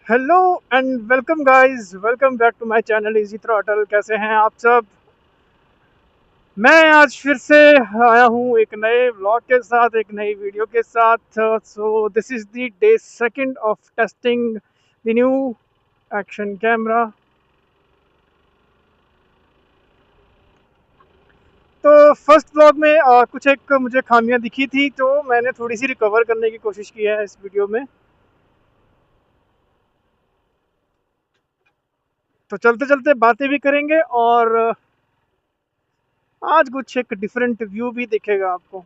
Hello and welcome guys, welcome back to my channel easy throttle. कैसे हैं आप सब? मैं आज फिर से आया हूँ एक नए व्लॉग के साथ, एक नई वीडियो के साथ। So this is the day second of testing the new action camera. तो फर्स्ट व्लॉग में कुछ एक मुझे खामियां दिखी थी, तो मैंने थोड़ी सी रिकवर करने की कोशिश की है इस वीडियो में। तो चलते चलते बातें भी करेंगे और आज कुछ एक डिफरेंट व्यू भी दिखेगा आपको।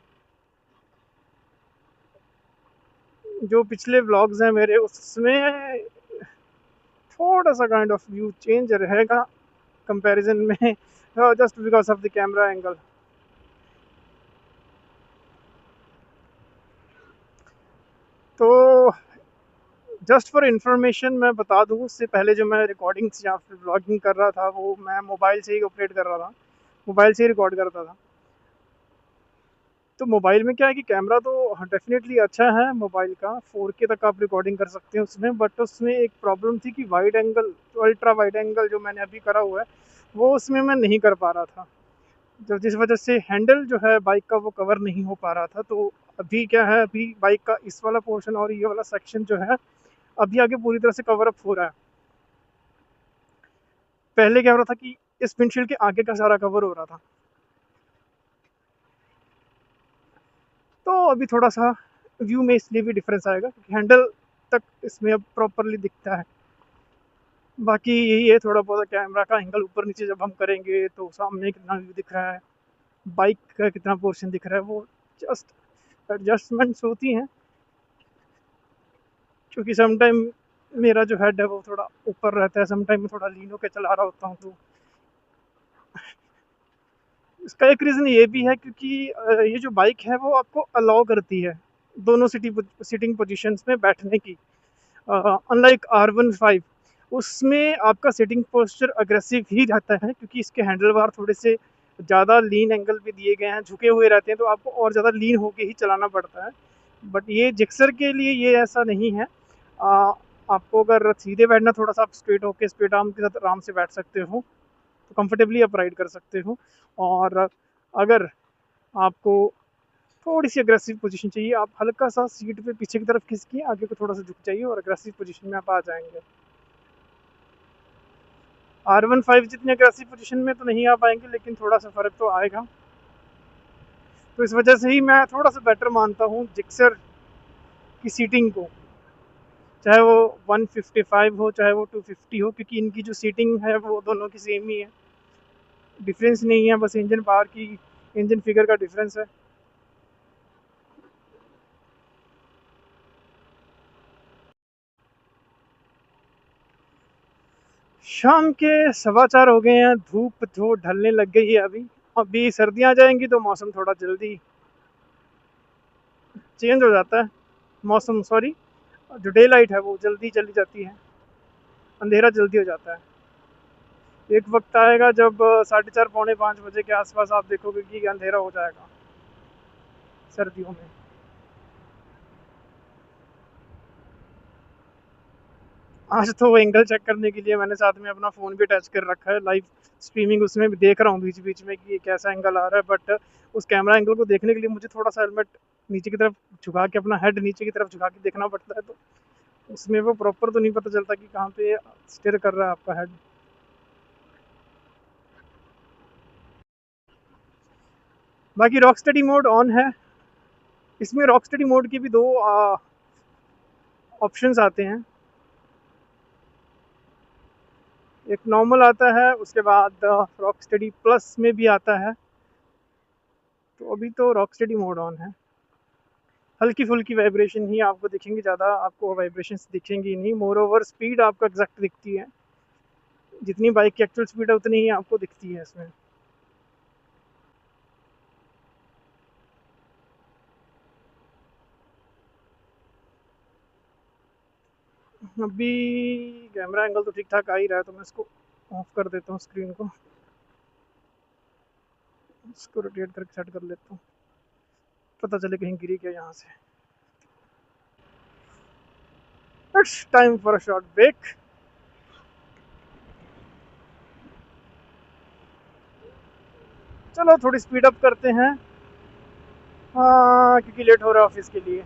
जो पिछले व्लॉग्स हैं मेरे, उसमें थोड़ा सा काइंड ऑफ व्यू चेंज रहेगा कंपैरिजन में, just because of the camera angle. तो जस्ट फॉर इंफॉर्मेशन मैं बता दूं, उससे पहले जो मैं रिकॉर्डिंग्स या फिर व्लॉगिंग कर रहा था वो मैं मोबाइल से ही ऑपरेट कर रहा था, मोबाइल से ही रिकॉर्ड करता था। तो मोबाइल में क्या है कि कैमरा तो डेफिनेटली अच्छा है, मोबाइल का 4K तक आप रिकॉर्डिंग कर सकते हैं उसमें। बट उसमें एक प्रॉब्लम थी कि wide angle, ultra wide angle जो मैंने अभी करा हुआ है वो उसमें मैं नहीं कर पा रहा था, जो जिस वजह से हैंडल जो है बाइक का वो कवर नहीं हो पा रहा था। तो अभी क्या है, अभी बाइक का इस वाला पोर्शन और ये वाला सेक्शन जो है अभी आगे पूरी तरह से कवर अप हो रहा है। पहले क्या हो रहा था कि इस विंडशील्ड के आगे का सारा कवर हो रहा था। तो अभी थोड़ा सा व्यू में इसलिए भी डिफरेंस आएगा क्योंकि हैंडल तक इसमें अब प्रॉपरली दिखता है। बाकी यही है, थोड़ा बहुत कैमरा का एंगल ऊपर नीचे जब हम करेंगे तो सामने कितना व्यू दिख रहा है, बाइक का कितना पोर्शन दिख रहा है, वो जस्ट एडजस्टमेंट्स होती हैं। क्योंकि समटाइम मेरा जो हेड है वो थोड़ा ऊपर रहता है, समटाइम मैं थोड़ा लीन होकर चला रहा होता हूँ। तो इसका एक रीज़न ये भी है क्योंकि ये जो बाइक है वो आपको अलाउ करती है दोनों सिटिंग पोजीशंस में बैठने की। अनलाइक R15 उसमें आपका सिटिंग पोस्चर अग्रेसिव ही रहता है क्योंकि इसके हैंडल बार थोड़े से ज़्यादा लीन एंगल पे दिए गए हैं, झुके हुए रहते हैं, तो आपको और ज़्यादा लीन होके ही चलाना पड़ता है। बट ये जिक्सर के लिए ये ऐसा नहीं है। आ, आपको अगर सीधे बैठना, थोड़ा सा आप स्ट्रेट होके स्ट्रेट आर्म के साथ आराम से बैठ सकते हो, तो कंफर्टेबली आप राइड कर सकते हो। और अगर आपको थोड़ी सी अग्रेसिव पोजीशन चाहिए, आप हल्का सा सीट पे पीछे की तरफ खिसकिए, आगे को थोड़ा सा झुक जाइए और अग्रेसिव पोजीशन में आप आ जाएंगे। R15 जितनी अग्रेसिव पोजीशन में तो नहीं आ पाएंगे, लेकिन थोड़ा सा फर्क तो आएगा। तो इस वजह से ही मैं थोड़ा सा बेटर मानता हूँ जिक्सर की सीटिंग को, चाहे वो 155 हो चाहे वो 250 हो, क्योंकि इनकी जो सीटिंग है वो दोनों की सेम ही है। डिफरेंस नहीं है, बस इंजन पावर की, इंजन फिगर का डिफरेंस है। शाम के 4:15 हो गए हैं, धूप जो ढलने लग गई है अभी। अभी सर्दियाँ आ जाएंगी तो मौसम थोड़ा जल्दी चेंज हो जाता है। मौसम, सॉरी, जो डे लाइट है वो जल्दी चली जाती है, अंधेरा जल्दी हो जाता है। एक वक्त आएगा जब 4:30 पौने 5 बजे के आसपास आप देखोगे कि अंधेरा हो जाएगा सर्दियों में। आज तो वो एंगल चेक करने के लिए मैंने साथ में अपना फ़ोन भी अटैच कर रखा है, लाइव स्ट्रीमिंग उसमें भी देख रहा हूँ बीच बीच में कि ये कैसा एंगल आ रहा है। बट उस कैमरा एंगल को देखने के लिए मुझे थोड़ा सा हेलमेट नीचे की तरफ झुका के, अपना हेड नीचे की तरफ झुका के देखना पड़ता है। तो उसमें वो प्रॉपर तो नहीं पता चलता कि कहाँ पे स्टेयर कर रहा है आपका हेड। बाकी रॉक स्टडी मोड ऑन है। इसमें रॉक स्टडी मोड के भी दो ऑप्शंस आते हैं। एक नॉर्मल आता है, उसके बाद रॉक स्टडी प्लस में भी आता है। तो अभी तो रॉक स्टडी मोड ऑन है। हल्की फुल्की वाइब्रेशन ही आपको दिखेंगी, ज़्यादा आपको वाइब्रेशंस दिखेंगी नहीं। मोर ओवर स्पीड आपको एग्जैक्ट दिखती है, जितनी बाइक की एक्चुअल स्पीड है उतनी ही आपको दिखती है इसमें। अभी कैमरा एंगल तो ठीक ठाक आ ही रहा है, तो मैं इसको ऑफ कर देता हूँ, स्क्रीन को इसको रोटेट करके सेट कर लेता हूँ, पता चले कहीं गिरी क्या यहाँ से। It's time for a short break. चलो थोड़ी स्पीड अप करते हैं, हाँ क्योंकि लेट हो रहा है ऑफिस के लिए।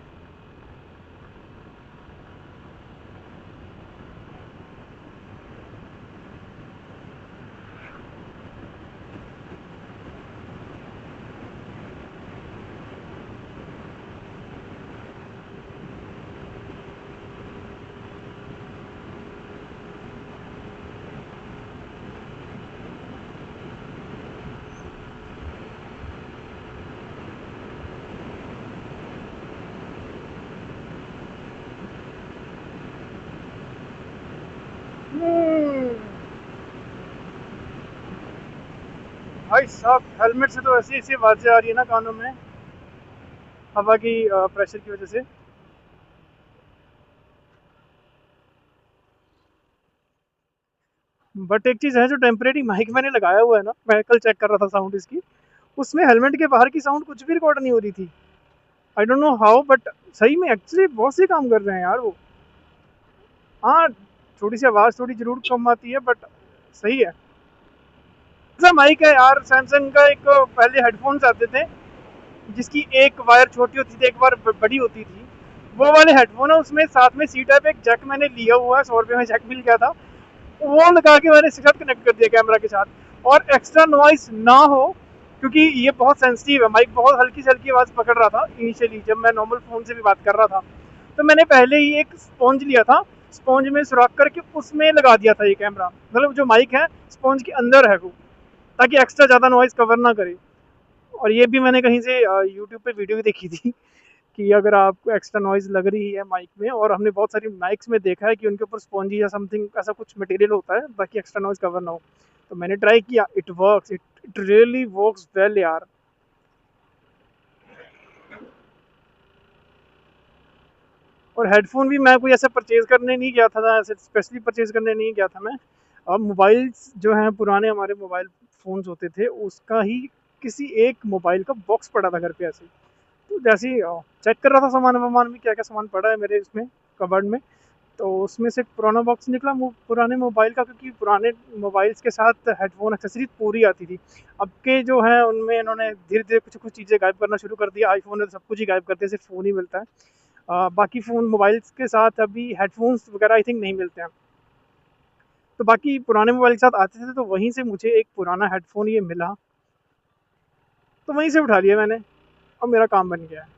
हम्म, भाई साहब हेलमेट से तो ऐसी ऐसी आवाजें आ रही है ना कानों में, हवा की प्रेशर की वजह से। बट एक चीज़ है, जो टेम्परेरी माइक मैंने लगाया हुआ है ना, मैं कल चेक कर रहा था साउंड इसकी, उसमें हेलमेट के बाहर की साउंड कुछ भी रिकॉर्ड नहीं हो रही थी। I don't know how, but सही में एक्चुअली बहुत सही काम कर रहे हैं यार वो। हाँ, थोड़ी सी आवाज़ थोड़ी ज़रूर कम आती है, बट सही है। ऐसा माइक है यार, सैमसंग का एक पहले हेडफोन्स आते थे जिसकी एक वायर छोटी होती थी, एक बार बड़ी होती थी, वो वाले हेडफोन है। उसमें साथ में सी टाइप एक जैक मैंने लिया हुआ है, 100 रुपये में जैक मिल गया था, वो लगा के मैंने इसके साथ कनेक्ट कर दिया कैमरा के साथ। और एक्स्ट्रा नॉइस ना हो, क्योंकि ये बहुत सेंसिटिव है माइक, बहुत हल्की से हल्की आवाज़ पकड़ रहा था इनिशियली जब मैं नॉर्मल फ़ोन से भी बात कर रहा था। तो मैंने पहले ही एक स्पॉन्ज लिया था, स्पॉन्ज में सुराख करके उसमें लगा दिया था ये कैमरा, मतलब जो माइक है स्पॉन्ज के अंदर है वो, ताकि एक्स्ट्रा ज़्यादा नॉइज़ कवर ना करे। और ये भी मैंने कहीं से यूट्यूब पे वीडियो भी देखी थी कि अगर आपको एक्स्ट्रा नॉइज़ लग रही है माइक में, और हमने बहुत सारी माइक्स में देखा है कि उनके ऊपर स्पॉन्जी या समथिंग ऐसा कुछ मटेरियल होता है ताकि एक्स्ट्रा नॉइज़ कवर ना हो। तो मैंने ट्राई किया, it works, it really works well यार। और हेडफ़ोन भी मैं कोई ऐसा परचेज़ करने नहीं गया था, ऐसे स्पेशली परचेज़ करने नहीं गया था मैं। अब मोबाइल्स जो हैं पुराने हमारे मोबाइल फ़ोन्स होते थे, उसका ही किसी एक मोबाइल का बॉक्स पड़ा था घर पे ऐसे ही। तो जैसे ही चेक कर रहा था सामान-वामान में क्या-क्या सामान पड़ा है मेरे इसमें कबर्ड में, तो उसमें से एक पुराना बॉक्स निकला पुराने मोबाइल का, क्योंकि पुराने मोबाइल्स के साथ हेडफ़ोन एक्सेसरीज़ पूरी आती थी। अब के जो हैं उनमें इन्होंने धीरे-धीरे कुछ-कुछ चीज़ें गायब करना शुरू कर दिया। आईफ़ोन में तो सब कुछ ही गायब कर दिया, सिर्फ़ फ़ोन ही मिलता है। बाकी फ़ोन मोबाइल्स के साथ अभी हेडफ़ोन्स वगैरह आई थिंक नहीं मिलते हैं। तो बाकी पुराने मोबाइल के साथ आते थे, तो वहीं से मुझे एक पुराना हेडफ़ोन ये मिला, तो वहीं से उठा लिया मैंने, और मेरा काम बन गया है।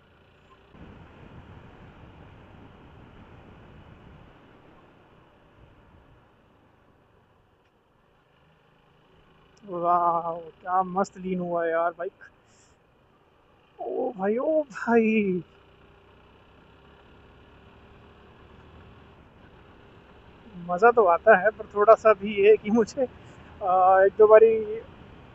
वाह! क्या मस्त लीन हुआ है यार बाइक। ओ भाई, ओ भाई! मज़ा तो आता है, पर थोड़ा-सा भी ये है कि मुझे 1-2 बारी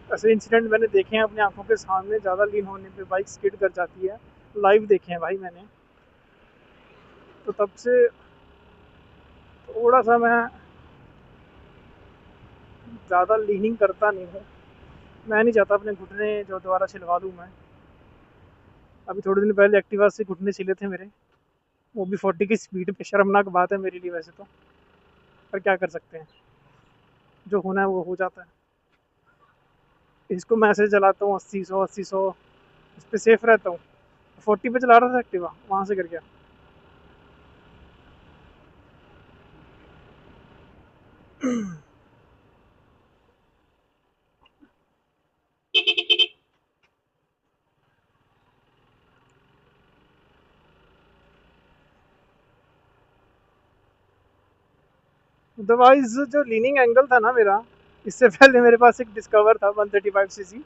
ऐसे इंसिडेंट मैंने देखे हैं अपनी आँखों के सामने, ज़्यादा लीन होने पे बाइक स्किड कर जाती है। लाइव देखे हैं भाई मैंने। तो तब से थोड़ा-सा मैं ज़्यादा लीनिंग करता नहीं हूँ। मैं नहीं चाहता अपने घुटने जो दोबारा छिलवा लूँ मैं। अभी थोड़े दिन पहले एक्टिवा से घुटने छिले थे मेरे, वो भी 40 की स्पीड पे। शर्मनाक बात है मेरे लिए वैसे तो, पर क्या कर सकते हैं, जो होना है वो हो जाता है। इसको मैं ऐसे चलाता हूँ 80-100 80-100, इस पे सेफ रहता हूँ। 40 पे चला रहा था एक्टिवा, वहाँ से गिर गया। अदरवाइज जो लीनिंग एंगल था ना मेरा, इससे पहले मेरे पास एक डिस्कवर था 135 सीसी।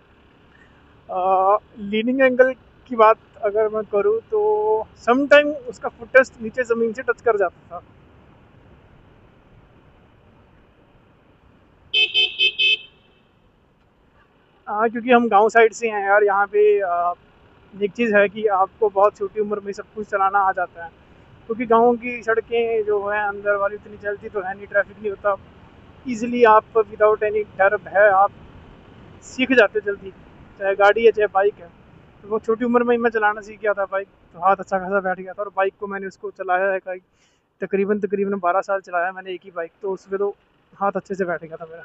लीनिंग एंगल की बात अगर मैं करूँ तो सम टाइम उसका फुट टेस्ट नीचे ज़मीन से टच कर जाता था। हाँ, क्योंकि हम गांव साइड से हैं यार, यहाँ पे एक चीज़ है कि आपको बहुत छोटी उम्र में सब कुछ चलाना आ जाता है, क्योंकि गाँव की सड़कें जो हैं अंदर वाली उतनी चलती तो है नहीं, ट्रैफिक नहीं होता। ईजिली आप विदाउट एनी डर भय आप सीख जाते जल्दी, चाहे गाड़ी है चाहे बाइक है। तो वो छोटी उम्र में ही मैं चलाना सीख गया था बाइक, तो हाथ अच्छा खासा बैठ गया था, और बाइक को मैंने उसको चलाया है कई तकरीबन तकरीबन 12 साल चलाया मैंने एक ही बाइक, तो उसमें तो हाथ अच्छे से बैठ गया था मेरा।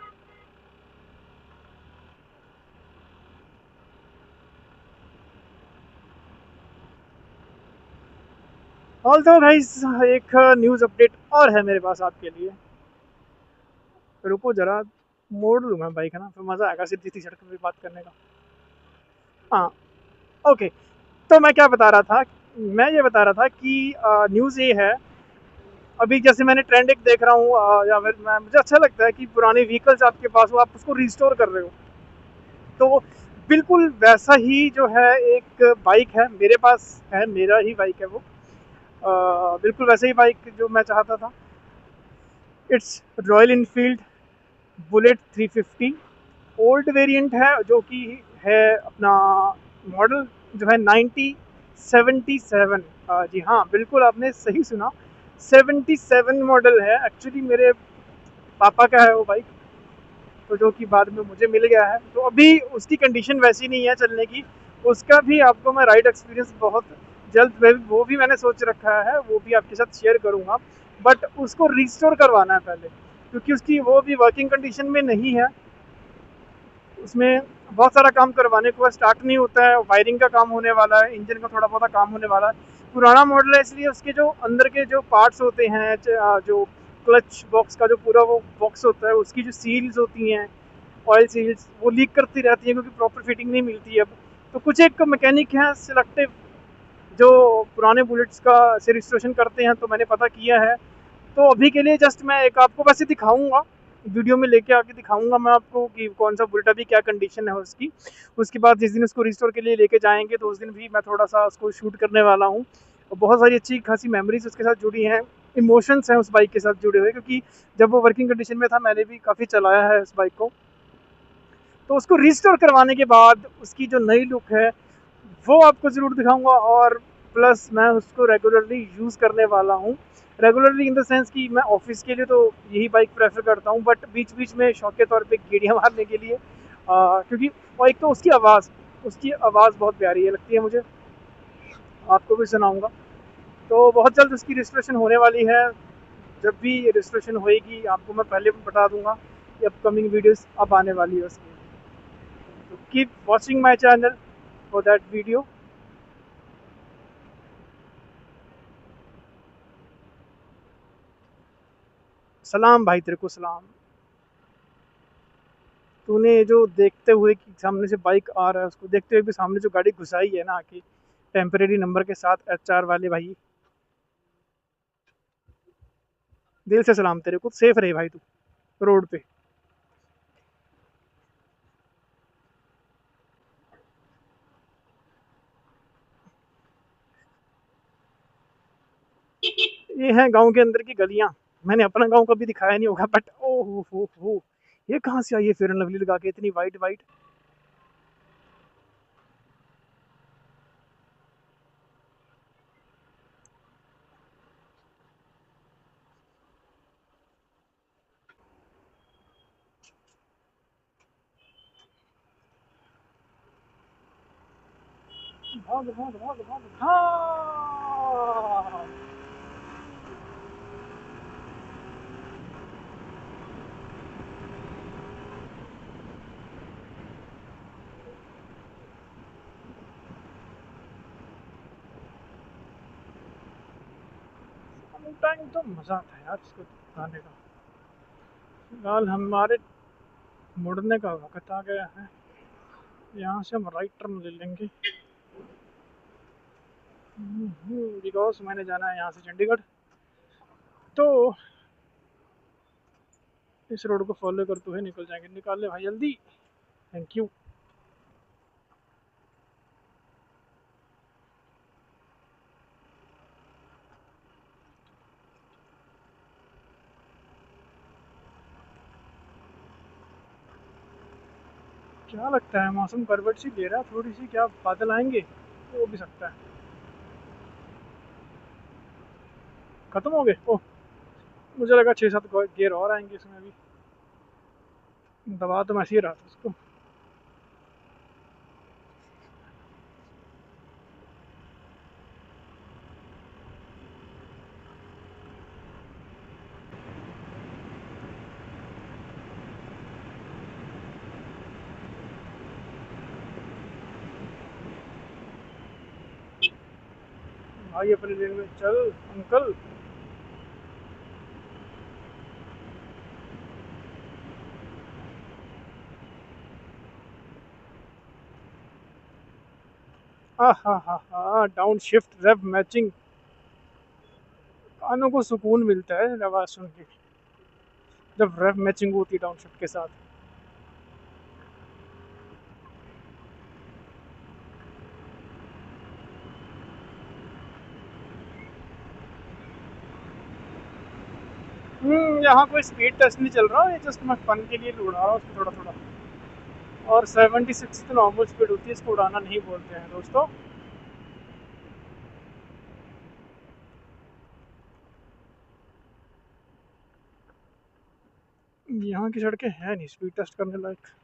ऑल तो गाइस, एक न्यूज़ अपडेट और है मेरे पास आपके लिए। रुको ज़रा, मोड़ लूँ मैं बाइक, है ना, फिर मज़ा आएगा सीधी-सीधी सड़क पे बात करने का। हाँ, ओके। तो मैं क्या बता रहा था, मैं ये बता रहा था कि न्यूज़ ये है, अभी जैसे मैंने ट्रेंड एक देख रहा हूँ, या फिर मैं मुझे अच्छा लगता है कि पुराने व्हीकल्स आपके पास हो, आप उसको रिस्टोर कर रहे हो। तो बिल्कुल वैसा ही जो है एक बाइक है, मेरे पास है, मेरा ही बाइक है वो। बिल्कुल वैसे ही बाइक जो मैं चाहता था। It's royal Enfield bullet 350। Old variant है, जो कि है अपना मॉडल जो है 1977। जी हाँ, बिल्कुल आपने सही सुना, 77 मॉडल है। एक्चुअली मेरे पापा का है वो बाइक, तो जो कि बाद में मुझे मिल गया है, तो अभी उसकी कंडीशन वैसी नहीं है चलने की। उसका भी आपको मैं राइड एक्सपीरियंस बहुत जल्द वो भी मैंने सोच रखा है, वो भी आपके साथ शेयर करूँगा। बट उसको रिस्टोर करवाना है पहले, क्योंकि उसकी वो भी वर्किंग कंडीशन में नहीं है। उसमें बहुत सारा काम करवाने के बाद स्टार्ट नहीं होता है, वायरिंग का काम होने वाला है, इंजन का थोड़ा बहुत काम होने वाला है। पुराना मॉडल है, इसलिए उसके जो अंदर के जो पार्ट्स होते हैं, जो क्लच बॉक्स का जो पूरा वो बॉक्स होता है, उसकी जो सील्स होती हैं, ऑयल सील्स, वो लीक करती रहती हैं, क्योंकि प्रॉपर फिटिंग नहीं मिलती है अब। तो कुछ एक मैकेनिक हैं सिलेक्टिव, जो पुराने बुलेट्स का से रजिस्ट्रेशन करते हैं, तो मैंने पता किया है। तो अभी के लिए जस्ट मैं एक आपको वैसे दिखाऊंगा, वीडियो में लेके आके दिखाऊंगा मैं आपको कि कौन सा बुलेट अभी क्या कंडीशन है उसकी। उसके बाद जिस दिन उसको रिस्टोर के लिए लेके जाएंगे, तो उस दिन भी मैं थोड़ा सा उसको शूट करने वाला हूँ। और बहुत सारी अच्छी खासी मेमोरीज उसके साथ जुड़ी हैं, इमोशंस हैं उस बाइक के साथ जुड़े हुए, क्योंकि जब वो वर्किंग कंडीशन में था मैंने भी काफ़ी चलाया है उस बाइक को। तो उसको रिस्टोर करवाने के बाद उसकी जो नई लुक है वो आपको ज़रूर दिखाऊंगा। और प्लस मैं उसको रेगुलरली यूज़ करने वाला हूँ। रेगुलरली इन द सेंस कि मैं ऑफिस के लिए तो यही बाइक प्रेफर करता हूँ, बट बीच बीच में शौक के तौर पे गेड़ियाँ मारने के लिए, क्योंकि और एक तो उसकी आवाज़ बहुत प्यारी है, लगती है मुझे। आपको भी सुनाऊंगा। तो बहुत जल्द उसकी रजिस्ट्रेशन होने वाली है। जब भी रजिस्ट्रेशन होएगी आपको मैं पहले भी बता दूंगा कि अपकमिंग वीडियोस अब आने वाली है उसकी। तो keep watching my channel for that video. सलाम भाई, तेरे को सलाम। तूने जो देखते हुए कि सामने से बाइक आ रहा है, उसको देखते हुए भी सामने जो गाड़ी घुसाई है ना आके, टेम्परेरी नंबर के साथ HR वाले भाई, दिल से सलाम। तेरे को सेफ रहे भाई तू रोड पे। ये है गांव के अंदर की गलियां। मैंने अपना गांव कभी दिखाया नहीं होगा, बट ओ हो, ये कहाँ से आई है फेयर एंड लवली लगा के इतनी वाइट वाइट। भाग भाग भाग भाग, हाँ। टाइम तो मजा आता है यार इसको खाने का। फिलहाल हमारे मुड़ने का वक्त आ गया है। यहाँ से हम राइट टर्न ले लेंगे, बिकॉज मैंने जाना है यहाँ से चंडीगढ़। तो इस रोड को फॉलो करते हुए निकल जाएंगे। निकाल ले भाई जल्दी। Thank you. क्या लगता है, मौसम करवट सी ले रहा है थोड़ी सी, क्या बादल आएंगे? हो भी सकता है। खत्म हो गए? ओह, मुझे लगा 6-7 गियर और आएंगे इसमें भी। दबा तो मैं ऐसे ही रहा था उसको। भाई अपने लेन में चल अंकल। हा हा हा हा, डाउन शिफ्ट रेव मैचिंग। कानों को सुकून मिलता है आवाज सुन के जब रेव मैचिंग होती है डाउन शिफ्ट के साथ। यहाँ कोई स्पीड टेस्ट नहीं चल रहा, ये जस्ट मैं फन के लिए उड़ा रहा हूँ उसको थोड़ा थोड़ा। और 76 तो नॉर्मल स्पीड होती है, इसको उड़ाना नहीं बोलते हैं दोस्तों। यहाँ की सड़कें हैं नहीं स्पीड टेस्ट करने लायक।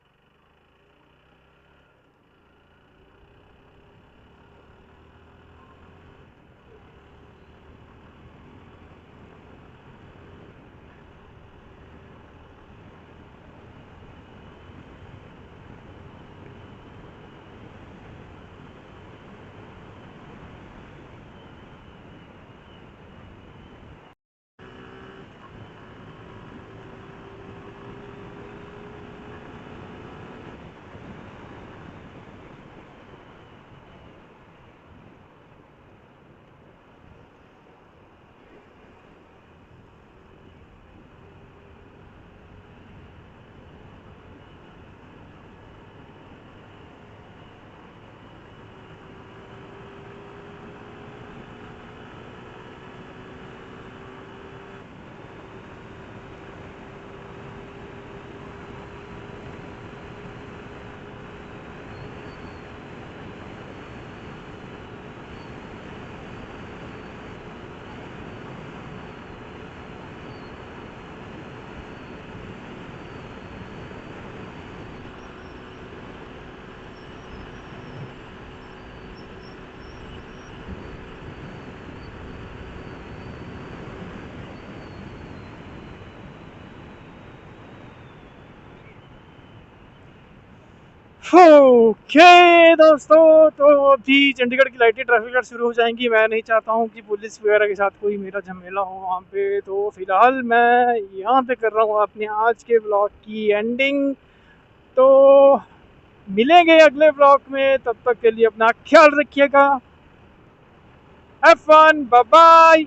ओके दोस्तों, तो अभी चंडीगढ़ की लाइटें ट्रैफिक लाइट शुरू हो जाएंगी। मैं नहीं चाहता हूँ कि पुलिस वगैरह के साथ कोई मेरा झमेला हो वहाँ पे, तो फिलहाल मैं यहाँ पे कर रहा हूँ अपने आज के ब्लॉग की एंडिंग। तो मिलेंगे अगले ब्लॉग में, तब तक के लिए अपना ख्याल रखिएगा। Have fun, bye bye.